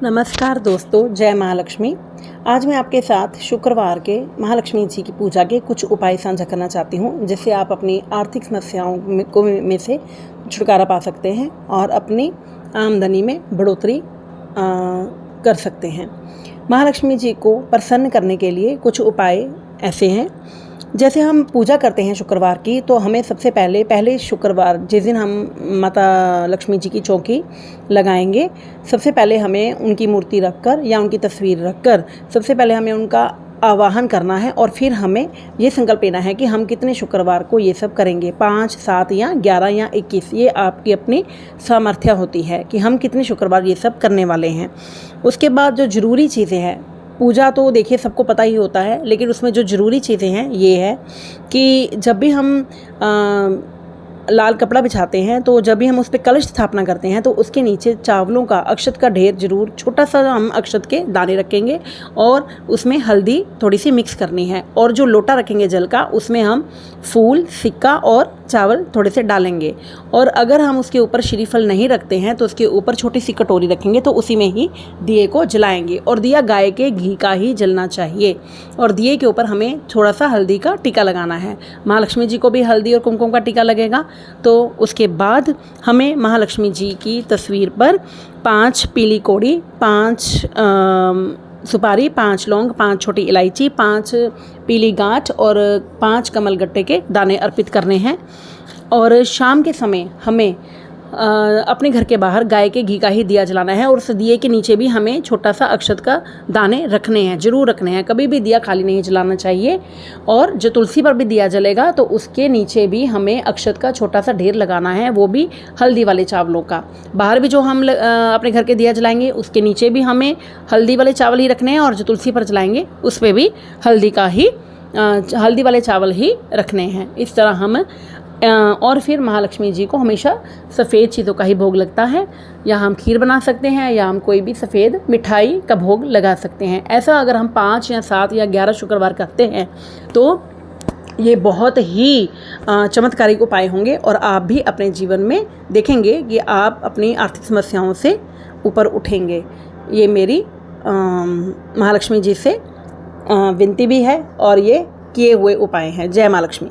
नमस्कार दोस्तों, जय महालक्ष्मी। आज मैं आपके साथ शुक्रवार के महालक्ष्मी जी की पूजा के कुछ उपाय साझा करना चाहती हूँ, जिससे आप अपनी आर्थिक समस्याओं में से छुटकारा पा सकते हैं और अपनी आमदनी में बढ़ोतरी कर सकते हैं। महालक्ष्मी जी को प्रसन्न करने के लिए कुछ उपाय ऐसे हैं। जैसे हम पूजा करते हैं शुक्रवार की, तो हमें सबसे पहले शुक्रवार जिस दिन हम माता लक्ष्मी जी की चौकी लगाएंगे, सबसे पहले हमें उनकी मूर्ति रखकर या उनकी तस्वीर रखकर सबसे पहले हमें उनका आवाहन करना है और फिर हमें ये संकल्प लेना है कि हम कितने शुक्रवार को ये सब करेंगे, 5, 7 या 11 या 21। ये आपकी अपनी सामर्थ्य होती है कि हम कितने शुक्रवार ये सब करने वाले हैं। उसके बाद जो ज़रूरी चीज़ें हैं, पूजा तो देखिए सबको पता ही होता है, लेकिन उसमें जो ज़रूरी चीज़ें हैं ये है कि जब भी हम लाल कपड़ा बिछाते हैं, तो जब भी हम उस पर कलश स्थापना करते हैं, तो उसके नीचे चावलों का अक्षत का ढेर जरूर, छोटा सा हम अक्षत के दाने रखेंगे और उसमें हल्दी थोड़ी सी मिक्स करनी है। और जो लोटा रखेंगे जल का, उसमें हम फूल, सिक्का और चावल थोड़े से डालेंगे। और अगर हम उसके ऊपर श्रीफल नहीं रखते हैं, तो उसके ऊपर छोटी सी कटोरी रखेंगे, तो उसी में ही दिए को जलाएंगे। और दिया गाय के घी का ही जलना चाहिए। और दिए के ऊपर हमें थोड़ा सा हल्दी का टीका लगाना है। महालक्ष्मी जी को भी हल्दी और कुमकुम का टीका लगेगा। तो उसके बाद हमें महालक्ष्मी जी की तस्वीर पर 5 पीली कौड़ी, 5 सुपारी, 5 लौंग, 5 छोटी इलायची, 5 पीली गांठ और 5 कमलगट्टे के दाने अर्पित करने हैं। और शाम के समय हमें अपने घर के बाहर गाय के घी का ही दिया जलाना है। और उस दिए के नीचे भी हमें छोटा सा अक्षत का दाने रखने हैं, जरूर रखने हैं। कभी भी दिया खाली नहीं जलाना चाहिए। और जो तुलसी पर भी दिया जलेगा, तो उसके नीचे भी हमें अक्षत का छोटा सा ढेर लगाना है, वो भी हल्दी वाले चावलों का। बाहर भी जो हम अपने घर के दिया जलाएंगे, उसके नीचे भी हमें हल्दी वाले चावल ही रखने हैं। और जो तुलसी पर जलाएंगे, उस पर भी हल्दी वाले चावल ही रखने हैं। इस तरह हम और फिर महालक्ष्मी जी को हमेशा सफ़ेद चीज़ों का ही भोग लगता है। या हम खीर बना सकते हैं, या हम कोई भी सफ़ेद मिठाई का भोग लगा सकते हैं। ऐसा अगर हम 5 या 7 या 11 शुक्रवार करते हैं, तो ये बहुत ही चमत्कारिक उपाय होंगे। और आप भी अपने जीवन में देखेंगे कि आप अपनी आर्थिक समस्याओं से ऊपर उठेंगे। ये मेरी महालक्ष्मी जी से विनती भी है और ये किए हुए उपाय हैं। जय महालक्ष्मी।